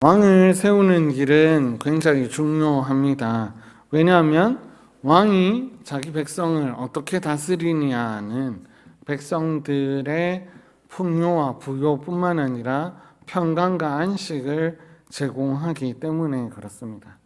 왕을 세우는 일은 굉장히 중요합니다. 왜냐하면 왕이 자기 백성을 어떻게 다스리냐는 백성들의 풍요와 부요뿐만 아니라 평강과 안식을 제공하기 때문에 그렇습니다.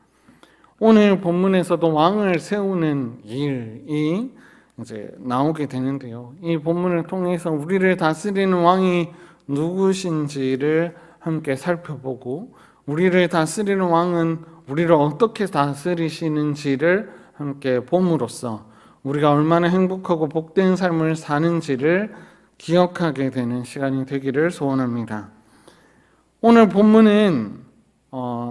오늘 본문에서도 왕을 세우는 일이 이제 나오게 되는데요. 이 본문을 통해서 우리를 다스리는 왕이 누구신지를 함께 살펴보고, 우리를 다스리는 왕은 우리를 어떻게 다스리시는지를 함께 봄으로써 우리가 얼마나 행복하고 복된 삶을 사는지를 기억하게 되는 시간이 되기를 소원합니다. 오늘 본문은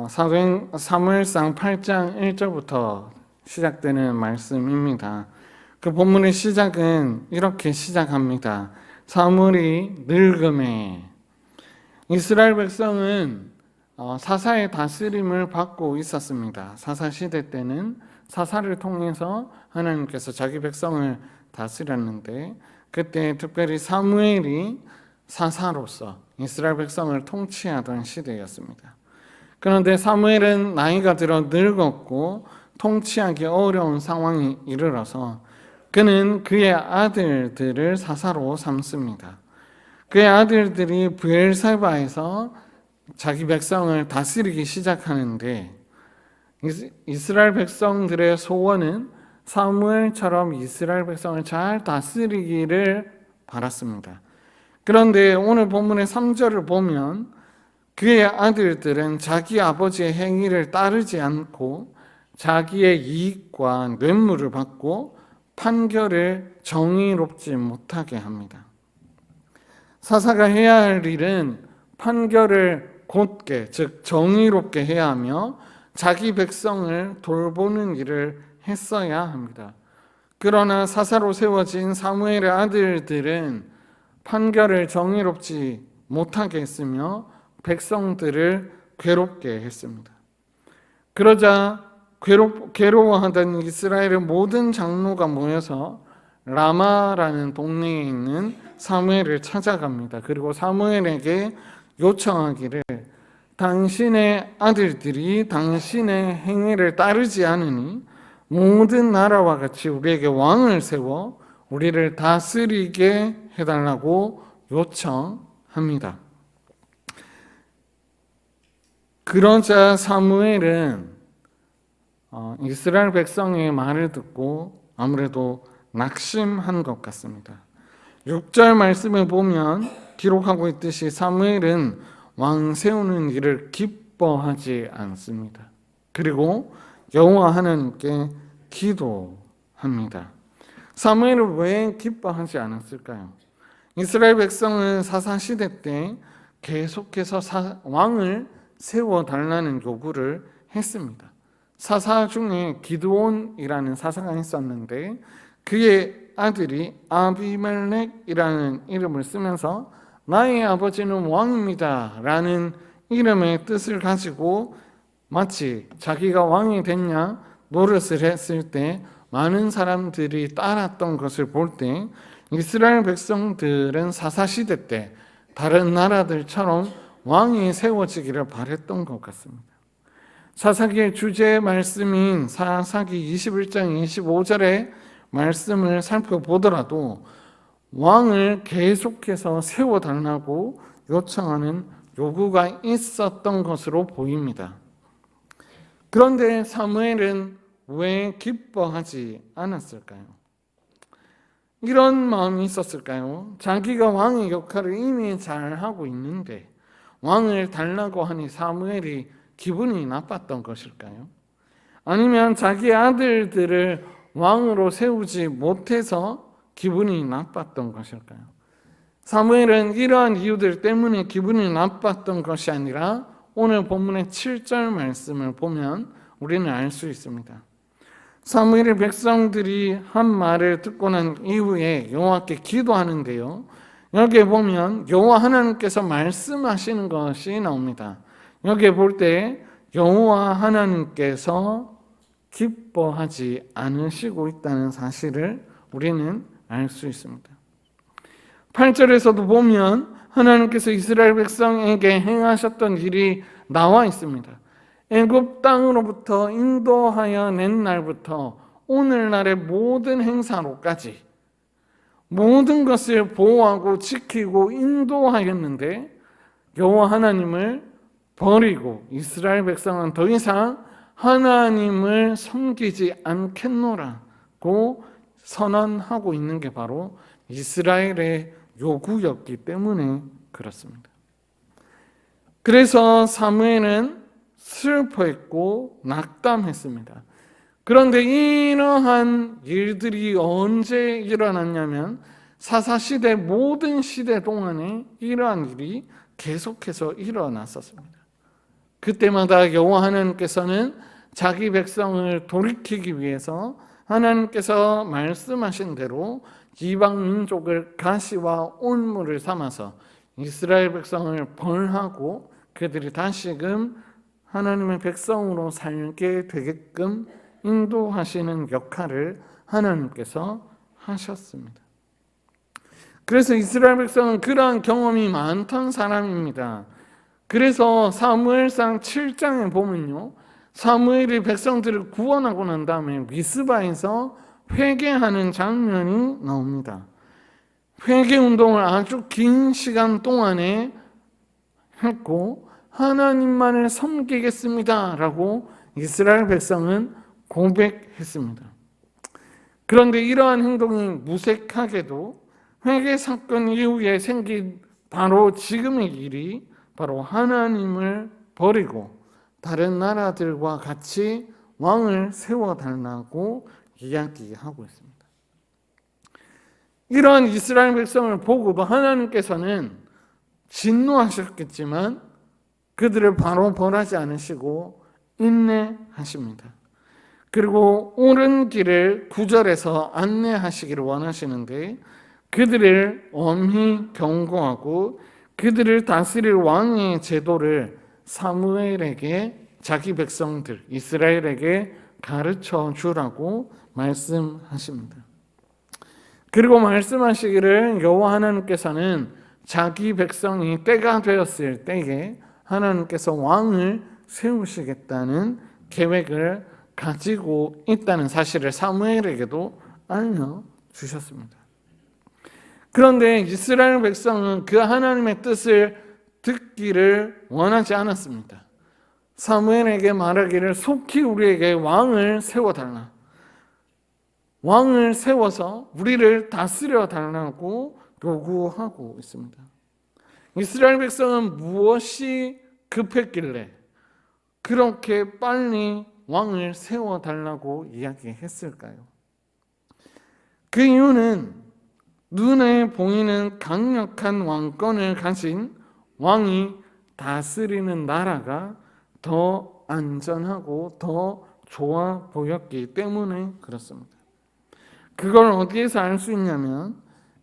사무엘상 8장 1절부터 시작되는 말씀입니다. 그 본문의 시작은 이렇게 시작합니다. 사무엘이 늙음에. 이스라엘 백성은 사사의 다스림을 받고 있었습니다. 사사 시대 때는 사사를 통해서 하나님께서 자기 백성을 다스렸는데, 그때 특별히 사무엘이 사사로서 이스라엘 백성을 통치하던 시대였습니다. 그런데 사무엘은 나이가 들어 늙었고 통치하기 어려운 상황이 이르러서 그는 그의 아들들을 사사로 삼습니다. 그의 아들들이 브엘세바에서 자기 백성을 다스리기 시작하는데, 이스라엘 백성들의 소원은 사무엘처럼 이스라엘 백성을 잘 다스리기를 바랐습니다. 그런데 오늘 본문의 3절을 보면 그의 아들들은 자기 아버지의 행위를 따르지 않고 자기의 이익과 뇌물을 받고 판결을 정의롭지 못하게 합니다. 사사가 해야 할 일은 판결을 곧게, 즉 정의롭게 해야 하며 자기 백성을 돌보는 일을 했어야 합니다. 그러나 사사로 세워진 사무엘의 아들들은 판결을 정의롭지 못하게 했으며 백성들을 괴롭게 했습니다. 그러자 괴로워하던 이스라엘의 모든 장로가 모여서 라마라는 동네에 있는 사무엘을 찾아갑니다. 그리고 사무엘에게 요청하기를, 당신의 아들들이 당신의 행위를 따르지 않으니 모든 나라와 같이 우리에게 왕을 세워 우리를 다스리게 해달라고 요청합니다. 그러자 사무엘은 이스라엘 백성의 말을 듣고 아무래도 낙심한 것 같습니다. 6절 말씀을 보면 기록하고 있듯이 사무엘은 왕 세우는 일을 기뻐하지 않습니다. 그리고 여호와 하나님께 기도합니다. 사무엘은 왜 기뻐하지 않았을까요? 이스라엘 백성은 사사 시대 때 계속해서 왕을 세워달라는 요구를 했습니다. 사사 중에 기드온이라는 사사가 있었는데 그의 아들이 아비멜렉이라는 이름을 쓰면서 나의 아버지는 왕입니다 라는 이름의 뜻을 가지고 마치 자기가 왕이 됐냐 노릇을 했을 때 많은 사람들이 따랐던 것을 볼 때 이스라엘 백성들은 사사시대 때 다른 나라들처럼 왕이 세워지기를 바랬던 것 같습니다. 사사기의 주제 말씀인 사사기 21장 25절의 말씀을 살펴보더라도 왕을 계속해서 세워달라고 요청하는 요구가 있었던 것으로 보입니다. 그런데 사무엘은 왜 기뻐하지 않았을까요? 이런 마음이 있었을까요? 자기가 왕의 역할을 이미 잘 하고 있는데 왕을 달라고 하니 사무엘이 기분이 나빴던 것일까요? 아니면 자기 아들들을 왕으로 세우지 못해서 기분이 나빴던 것일까요? 사무엘은 이러한 이유들 때문에 기분이 나빴던 것이 아니라 오늘 본문의 7절 말씀을 보면 우리는 알 수 있습니다. 사무엘의 백성들이 한 말을 듣고 난 이후에 여호와께 기도하는데요, 여기에 보면 여호와 하나님께서 말씀하시는 것이 나옵니다. 여기에 볼 때 여호와 하나님께서 기뻐하지 않으시고 있다는 사실을 우리는 알 수 있습니다. 8절에서도 보면 하나님께서 이스라엘 백성에게 행하셨던 일이 나와 있습니다. 애굽 땅으로부터 인도하여 낸 날부터 오늘날의 모든 행사로까지 모든 것을 보호하고 지키고 인도하였는데 여호와 하나님을 버리고 이스라엘 백성은 더 이상 하나님을 섬기지 않겠노라고 선언하고 있는 게 바로 이스라엘의 요구였기 때문에 그렇습니다. 그래서 사무엘은 슬퍼했고 낙담했습니다. 그런데 이러한 일들이 언제 일어났냐면 사사시대 모든 시대 동안에 이러한 일이 계속해서 일어났었습니다. 그때마다 여호와 하나님께서는 자기 백성을 돌이키기 위해서 하나님께서 말씀하신 대로 이방 민족을 가시와 올무를 삼아서 이스라엘 백성을 벌하고 그들이 다시금 하나님의 백성으로 살게 되게끔 인도하시는 역할을 하나님께서 하셨습니다. 그래서 이스라엘 백성은 그러한 경험이 많던 사람입니다. 그래서 사무엘상 7장에 보면요, 사무엘이 백성들을 구원하고 난 다음에 미스바에서 회개하는 장면이 나옵니다. 회개 운동을 아주 긴 시간 동안에 했고 하나님만을 섬기겠습니다 라고 이스라엘 백성은 고백했습니다. 그런데 이러한 행동이 무색하게도 회개 사건 이후에 생긴 바로 지금의 일이 바로 하나님을 버리고 다른 나라들과 같이 왕을 세워달라고 이야기하고 있습니다. 이러한 이스라엘 백성을 보고도 하나님께서는 진노하셨겠지만 그들을 바로 벌하지 않으시고 인내하십니다. 그리고 옳은 길을 9절에서 안내하시기를 원하시는데 그들을 엄히 경고하고 그들을 다스릴 왕의 제도를 사무엘에게 자기 백성들 이스라엘에게 가르쳐 주라고 말씀하십니다. 그리고 말씀하시기를 여호와 하나님께서는 자기 백성이 때가 되었을 때에 하나님께서 왕을 세우시겠다는 계획을 가지고 있다는 사실을 사무엘에게도 알려주셨습니다. 그런데 이스라엘 백성은 그 하나님의 뜻을 듣기를 원하지 않았습니다. 사무엘에게 말하기를 속히 우리에게 왕을 세워달라. 왕을 세워서 우리를 다스려 달라고 요구하고 있습니다. 이스라엘 백성은 무엇이 급했길래 그렇게 빨리 왕을 세워달라고 이야기했을까요? 그 이유는 눈에 보이는 강력한 왕권을 가진 왕이 다스리는 나라가 더 안전하고 더 좋아 보였기 때문에 그렇습니다. 그걸 어디에서 알 수 있냐면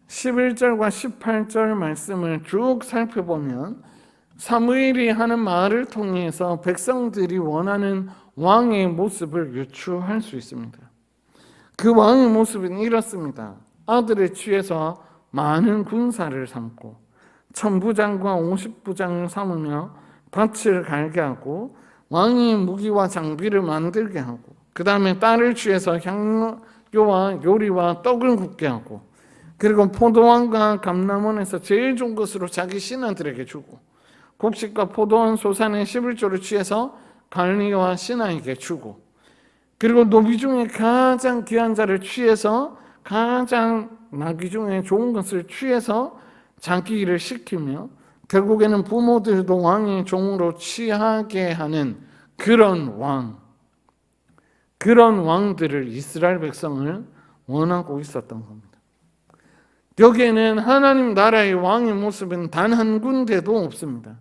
11절과 18절 말씀을 쭉 살펴보면 사무엘이 하는 말을 통해서 백성들이 원하는 왕의 모습을 유추할 수 있습니다. 그 왕의 모습은 이렇습니다. 아들을 취해서 많은 군사를 삼고 천부장과 50부장을 삼으며 밭을 갈게 하고 왕이 무기와 장비를 만들게 하고 그 다음에 딸을 취해서 향료와 요리와 떡을 굽게 하고 그리고 포도원과 감람원에서 제일 좋은 것으로 자기 신하들에게 주고 곡식과 포도원 소산의 11조를 취해서 관리와 신하에게 주고 그리고 노비 중에 가장 귀한 자를 취해서 가장 나귀 중에 좋은 것을 취해서 자기 일을 시키며 결국에는 부모들도 왕의 종으로 취하게 하는 그런 왕들을 이스라엘 백성을 원하고 있었던 겁니다. 여기에는 하나님 나라의 왕의 모습은 단 한 군데도 없습니다.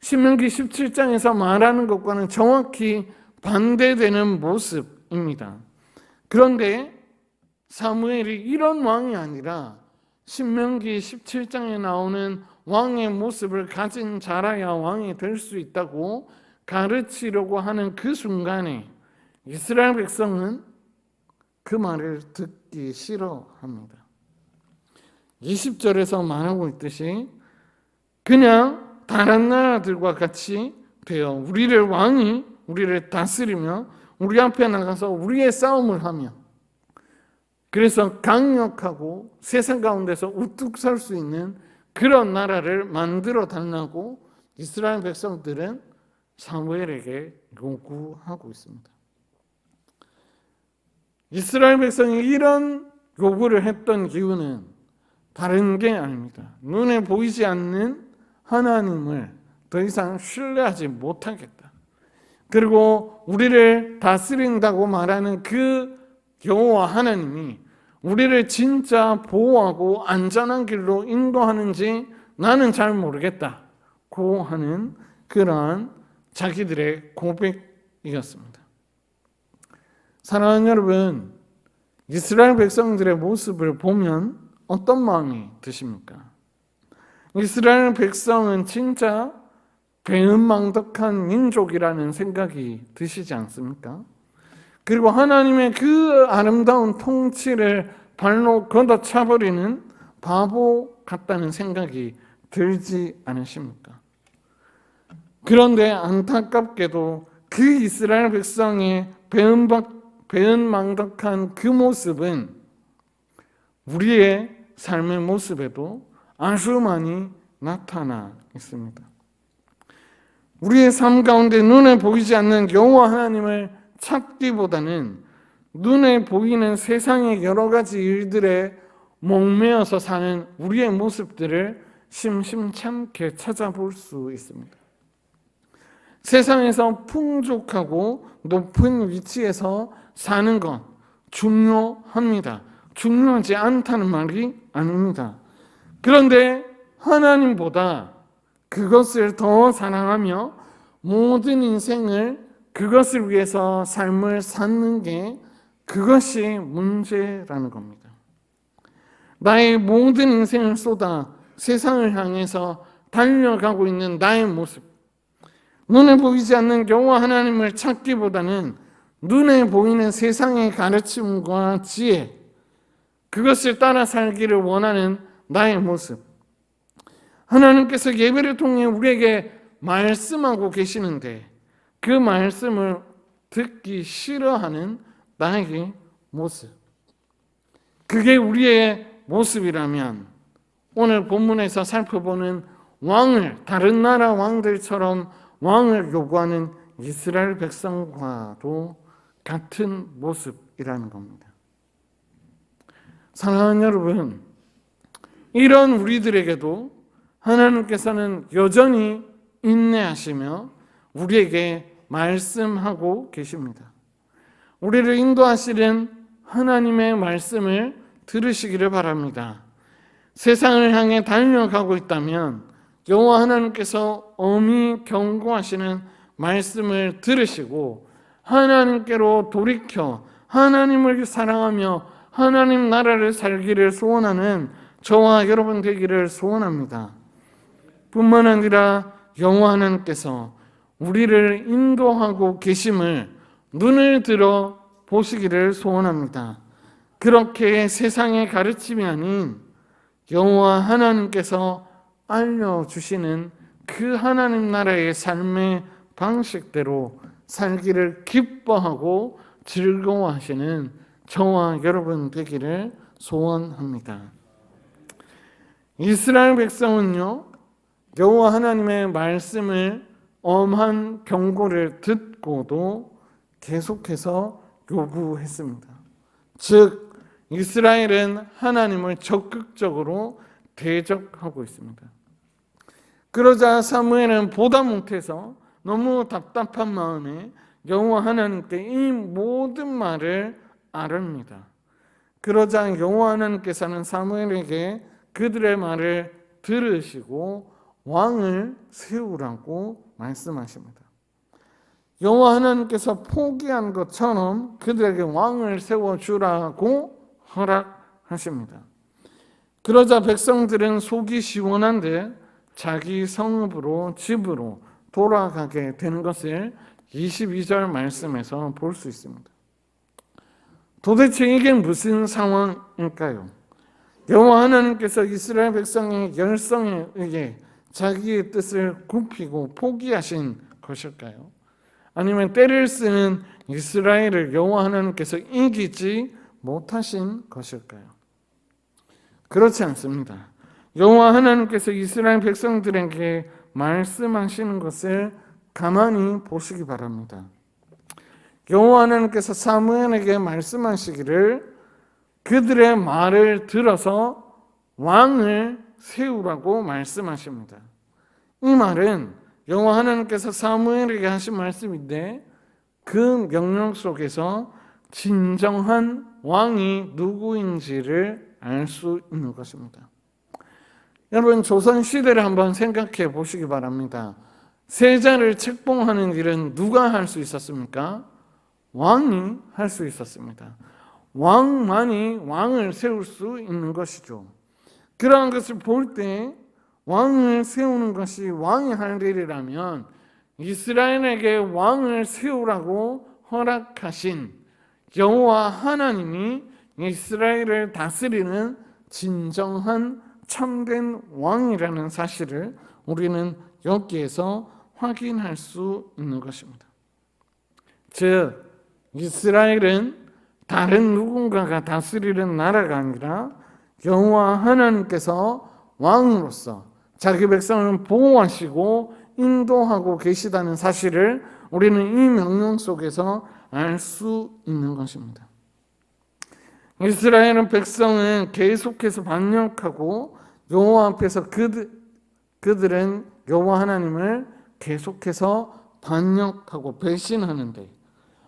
신명기 17장에서 말하는 것과는 정확히 반대되는 모습입니다. 그런데 사무엘이 이런 왕이 아니라 신명기 17장에 나오는 왕의 모습을 가진 자라야 왕이 될 수 있다고 가르치려고 하는 그 순간에 이스라엘 백성은 그 말을 듣기 싫어합니다. 20절에서 말하고 있듯이 그냥 다른 나라들과 같이 되어 왕이 우리를 다스리며 우리 앞에 나가서 우리의 싸움을 하며, 그래서 강력하고 세상 가운데서 우뚝 설 수 있는 그런 나라를 만들어 달라고 이스라엘 백성들은 사무엘에게 요구하고 있습니다. 이스라엘 백성이 이런 요구를 했던 이유는 다른 게 아닙니다. 눈에 보이지 않는 하나님을 더 이상 신뢰하지 못하겠다. 그리고 우리를 다스린다고 말하는 그 여호와 하나님이 우리를 진짜 보호하고 안전한 길로 인도하는지 나는 잘 모르겠다고 하는 그러한 자기들의 고백이었습니다. 사랑하는 여러분, 이스라엘 백성들의 모습을 보면 어떤 마음이 드십니까? 이스라엘 백성은 진짜 배은망덕한 민족이라는 생각이 드시지 않습니까? 그리고 하나님의 그 아름다운 통치를 발로 걷어차버리는 바보 같다는 생각이 들지 않으십니까? 그런데 안타깝게도 그 이스라엘 백성의 배은망덕한 그 모습은 우리의 삶의 모습에도 아주 많이 나타나 있습니다. 우리의 삶 가운데 눈에 보이지 않는 여호와 하나님을 찾기보다는 눈에 보이는 세상의 여러 가지 일들에 목매어서 사는 우리의 모습들을 심심찮게 찾아볼 수 있습니다. 세상에서 풍족하고 높은 위치에서 사는 것 중요합니다. 중요하지 않다는 말이 아닙니다. 그런데 하나님보다 그것을 더 사랑하며 모든 인생을 그것을 위해서 삶을 사는 게 그것이 문제라는 겁니다. 나의 모든 인생을 쏟아 세상을 향해서 달려가고 있는 나의 모습, 눈에 보이지 않는 여호와 하나님을 찾기보다는 눈에 보이는 세상의 가르침과 지혜, 그것을 따라 살기를 원하는 나의 모습, 하나님께서 예배를 통해 우리에게 말씀하고 계시는데 그 말씀을 듣기 싫어하는 나의 모습, 그게 우리의 모습이라면 오늘 본문에서 살펴보는 왕을, 다른 나라 왕들처럼 왕을 요구하는 이스라엘 백성과도 같은 모습이라는 겁니다. 사랑하는 여러분, 이런 우리들에게도 하나님께서는 여전히 인내하시며 우리에게 말씀하고 계십니다. 우리를 인도하시는 하나님의 말씀을 들으시기를 바랍니다. 세상을 향해 달려가고 있다면 여호와 하나님께서 엄히 경고하시는 말씀을 들으시고 하나님께로 돌이켜 하나님을 사랑하며 하나님 나라를 살기를 소원하는 저와 여러분 되기를 소원합니다. 뿐만 아니라 여호와 하나님께서 우리를 인도하고 계심을 눈을 들어 보시기를 소원합니다. 그렇게 세상의 가르침이 아닌 여호와 하나님께서 알려주시는 그 하나님 나라의 삶의 방식대로 살기를 기뻐하고 즐거워하시는 저와 여러분 되기를 소원합니다. 이스라엘 백성은요, 여호와 하나님의 말씀을 엄한 경고를 듣고도 계속해서 요구했습니다. 즉 이스라엘은 하나님을 적극적으로 대적하고 있습니다. 그러자 사무엘은 보다 못해서 너무 답답한 마음에 여호와 하나님께 이 모든 말을 아릅니다. 그러자 여호와 하나님께서는 사무엘에게 그들의 말을 들으시고 왕을 세우라고 말씀하십니다. 여호와 하나님께서 포기한 것처럼 그들에게 왕을 세워주라고 허락하십니다. 그러자 백성들은 속이 시원한 듯 자기 성읍으로 집으로 돌아가게 되는 것을 22절 말씀에서 볼 수 있습니다. 도대체 이게 무슨 상황일까요? 여호와 하나님께서 이스라엘 백성의 열성에 의해 자기의 뜻을 굽히고 포기하신 것일까요? 아니면 때를 쓰는 이스라엘을 여호와 하나님께서 이기지 못하신 것일까요? 그렇지 않습니다. 여호와 하나님께서 이스라엘 백성들에게 말씀하시는 것을 가만히 보시기 바랍니다. 여호와 하나님께서 사무엘에게 말씀하시기를 그들의 말을 들어서 왕을 세우라고 말씀하십니다. 이 말은 여호와 하나님께서 사무엘에게 하신 말씀인데 그 명령 속에서 진정한 왕이 누구인지를 알 수 있는 것입니다. 여러분, 조선시대를 한번 생각해 보시기 바랍니다. 세자를 책봉하는 일은 누가 할 수 있었습니까? 왕이 할 수 있었습니다. 왕만이 왕을 세울 수 있는 것이죠. 그러한 것을 볼 때 왕을 세우는 것이 왕이 할 일이라면 이스라엘에게 왕을 세우라고 허락하신 여호와 하나님이 이스라엘을 다스리는 진정한 참된 왕이라는 사실을 우리는 여기에서 확인할 수 있는 것입니다. 즉, 이스라엘은 다른 누군가가 다스리는 나라가 아니라 여호와 하나님께서 왕으로서 자기 백성을 보호하시고 인도하고 계시다는 사실을 우리는 이 명령 속에서 알 수 있는 것입니다. 이스라엘은 백성은 계속해서 반역하고 여호와 앞에서 그들은 여호와 하나님을 계속해서 반역하고 배신하는데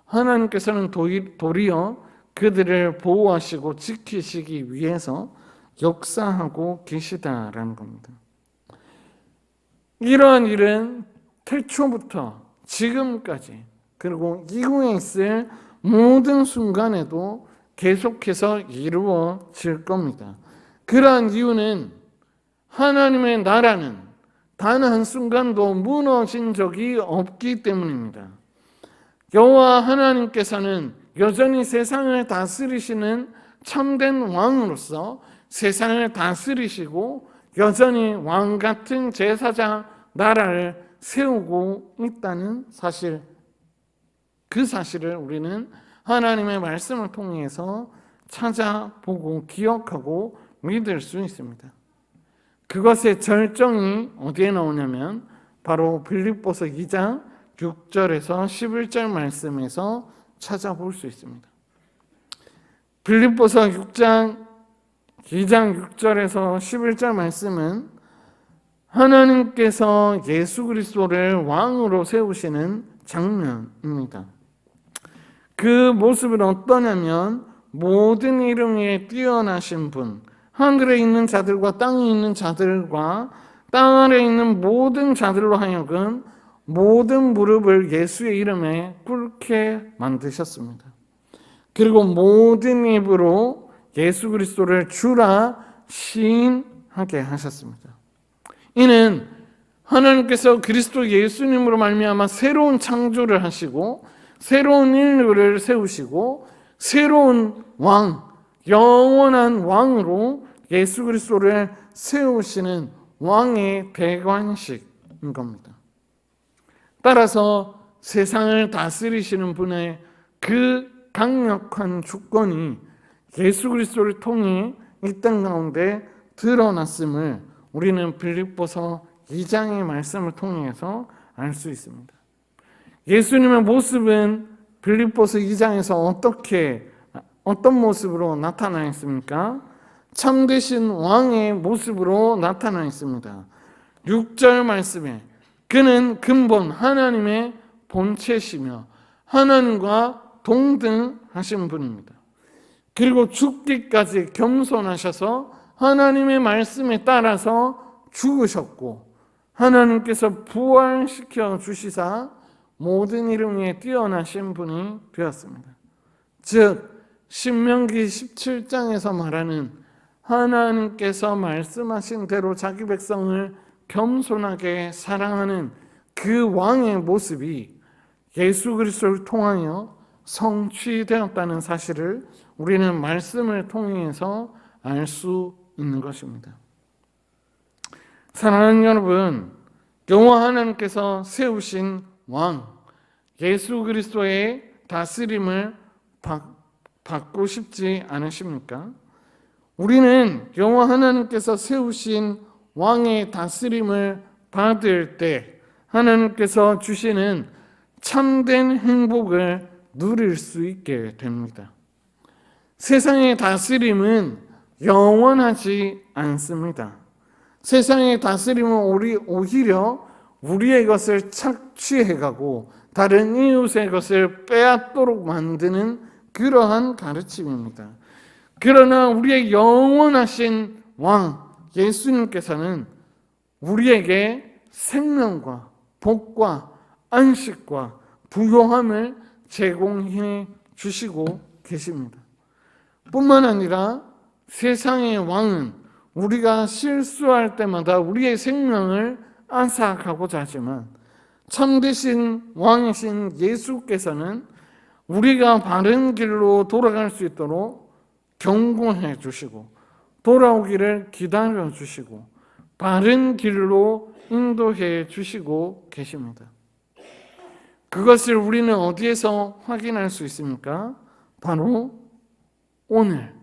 하나님께서는 도리어 그들을 보호하시고 지키시기 위해서 역사하고 계시다라는 겁니다. 이러한 일은 태초부터 지금까지 그리고 이후에 있을 모든 순간에도 계속해서 이루어질 겁니다. 그러한 이유는 하나님의 나라는 단 한순간도 무너진 적이 없기 때문입니다. 여호와 하나님께서는 여전히 세상을 다스리시는 참된 왕으로서 세상을 다스리시고 여전히 왕 같은 제사장 나라를 세우고 있다는 사실, 그 사실을 우리는 하나님의 말씀을 통해서 찾아보고 기억하고 믿을 수 있습니다. 그것의 절정이 어디에 나오냐면 바로 빌립보서 2장 6절에서 11절 말씀에서 찾아볼 수 있습니다. 빌립보서 2장 6절에서 11절 말씀은 하나님께서 예수 그리스도를 왕으로 세우시는 장면입니다. 그 모습은 어떠냐면 모든 이름 위에 뛰어나신 분, 하늘에 있는 자들과 땅에 있는 자들과 땅 아래에 있는 모든 자들로 하여금 모든 무릎을 예수의 이름에 꿇게 만드셨습니다. 그리고 모든 입으로 예수 그리스도를 주라 시인하게 하셨습니다. 이는 하나님께서 그리스도 예수님으로 말미암아 새로운 창조를 하시고 새로운 인류를 세우시고 새로운 왕, 영원한 왕으로 예수 그리스도를 세우시는 왕의 대관식인 겁니다. 따라서 세상을 다스리시는 분의 그 강력한 주권이 예수 그리스도를 통해 이 땅 가운데 드러났음을 우리는 빌립보서 2장의 말씀을 통해서 알 수 있습니다. 예수님의 모습은 빌립보서 2장에서 어떤 모습으로 나타나 있습니까? 참되신 왕의 모습으로 나타나 있습니다. 6절 말씀에 그는 근본 하나님의 본체시며 하나님과 동등하신 분입니다. 그리고 죽기까지 겸손하셔서 하나님의 말씀에 따라서 죽으셨고 하나님께서 부활시켜 주시사 모든 이름 위에 뛰어나신 분이 되었습니다. 즉 신명기 17장에서 말하는 하나님께서 말씀하신 대로 자기 백성을 겸손하게 사랑하는 그 왕의 모습이 예수 그리스도를 통하여 성취되었다는 사실을 우리는 말씀을 통해서 알 수 있는 것입니다. 사랑하는 여러분, 여호와 하나님께서 세우신 왕 예수 그리스도의 다스림을 받고 싶지 않으십니까? 우리는 여호와 하나님께서 세우신 왕의 다스림을 받을 때 하나님께서 주시는 참된 행복을 누릴 수 있게 됩니다. 세상의 다스림은 영원하지 않습니다. 세상의 다스림은 오히려 우리의 것을 착취해가고 다른 이웃의 것을 빼앗도록 만드는 그러한 가르침입니다. 그러나 우리의 영원하신 왕 예수님께서는 우리에게 생명과 복과 안식과 부요함을 제공해 주시고 계십니다. 뿐만 아니라 세상의 왕은 우리가 실수할 때마다 우리의 생명을 앗아가고자 하지만 참되신 왕이신 예수께서는 우리가 바른 길로 돌아갈 수 있도록 경고해 주시고 돌아오기를 기다려 주시고 바른 길로 인도해 주시고 계십니다. 그것을 우리는 어디에서 확인할 수 있습니까? 바로 오늘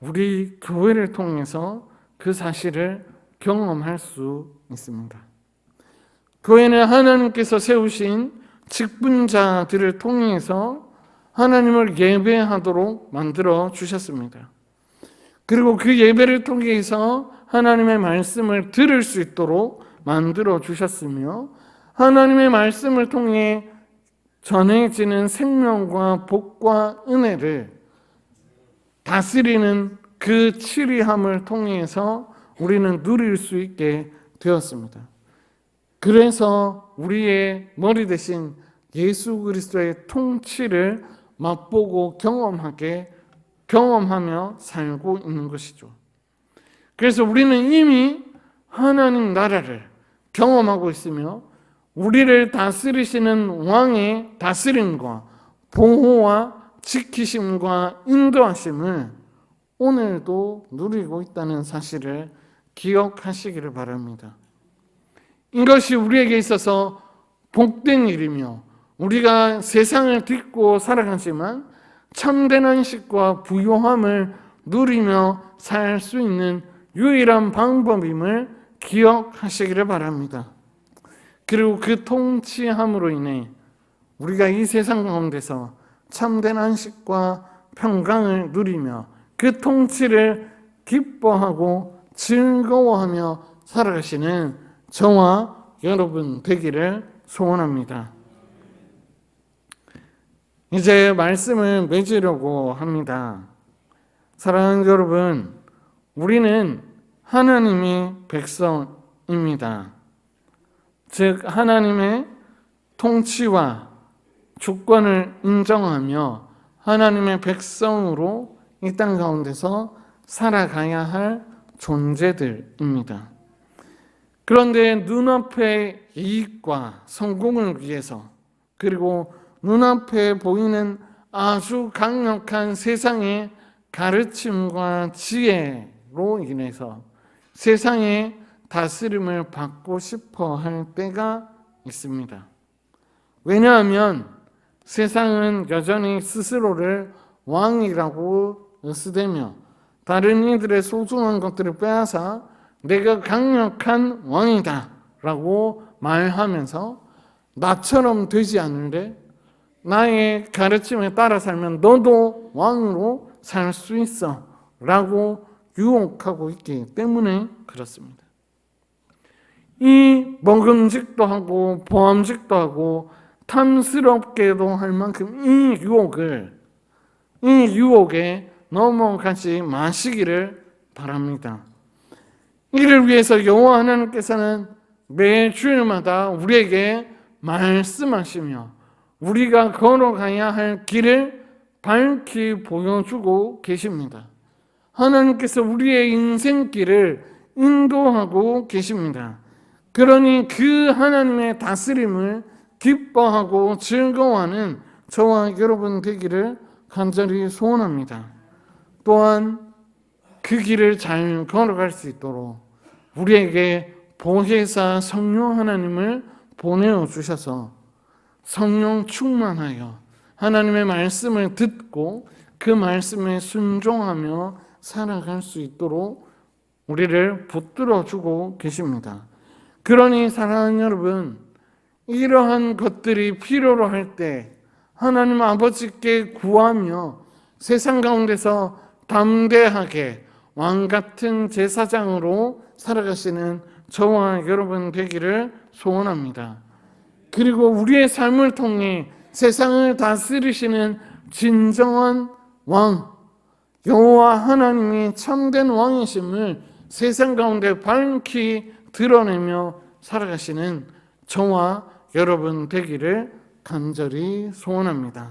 우리 교회를 통해서 그 사실을 경험할 수 있습니다. 교회는 하나님께서 세우신 직분자들을 통해서 하나님을 예배하도록 만들어 주셨습니다. 그리고 그 예배를 통해서 하나님의 말씀을 들을 수 있도록 만들어 주셨으며 하나님의 말씀을 통해 전해지는 생명과 복과 은혜를 다스리는 그 치리함을 통해서 우리는 누릴 수 있게 되었습니다. 그래서 우리의 머리 대신 예수 그리스도의 통치를 맛보고 경험하며 살고 있는 것이죠. 그래서 우리는 이미 하나님 나라를 경험하고 있으며 우리를 다스리시는 왕의 다스림과 보호와 지키심과 인도하심을 오늘도 누리고 있다는 사실을 기억하시기를 바랍니다. 이것이 우리에게 있어서 복된 일이며 우리가 세상을 딛고 살아가지만 참된 안식과 부요함을 누리며 살 수 있는 유일한 방법임을 기억하시기를 바랍니다. 그리고 그 통치함으로 인해 우리가 이 세상 가운데서 참된 안식과 평강을 누리며 그 통치를 기뻐하고 즐거워하며 살아가시는 저와 여러분 되기를 소원합니다. 이제 말씀을 맺으려고 합니다. 사랑하는 여러분, 우리는 하나님의 백성입니다. 즉 하나님의 통치와 주권을 인정하며 하나님의 백성으로 이 땅 가운데서 살아가야 할 존재들입니다. 그런데 눈앞의 이익과 성공을 위해서 그리고 눈앞에 보이는 아주 강력한 세상의 가르침과 지혜로 인해서 세상의 다스림을 받고 싶어 할 때가 있습니다. 왜냐하면 세상은 여전히 스스로를 왕이라고 으스대며 다른 이들의 소중한 것들을 빼앗아 내가 강력한 왕이다 라고 말하면서 나처럼 되지 않는데 나의 가르침에 따라 살면 너도 왕으로 살 수 있어 라고 유혹하고 있기 때문에 그렇습니다. 이 먹음직도 하고 보암직도 하고 탐스럽게도 할 만큼 이 유혹에 넘어가지 마시기를 바랍니다. 이를 위해서 여호와 하나님께서는 매 주일마다 우리에게 말씀하시며 우리가 걸어가야 할 길을 밝히 보여주고 계십니다. 하나님께서 우리의 인생길을 인도하고 계십니다. 그러니 그 하나님의 다스림을 기뻐하고 즐거워하는 저와 여러분 되기를 간절히 소원합니다. 또한 그 길을 잘 걸어갈 수 있도록 우리에게 보혜사 성령 하나님을 보내어 주셔서 성령 충만하여 하나님의 말씀을 듣고 그 말씀에 순종하며 살아갈 수 있도록 우리를 붙들어 주고 계십니다. 그러니 사랑하는 여러분, 이러한 것들이 필요로 할 때 하나님 아버지께 구하며 세상 가운데서 담대하게 왕 같은 제사장으로 살아가시는 저와 여러분 되기를 소원합니다. 그리고 우리의 삶을 통해 세상을 다스리시는 진정한 왕, 여호와 하나님이 참된 왕이심을 세상 가운데 밝히 드러내며 살아가시는 저와 여러분 되기를 간절히 소원합니다.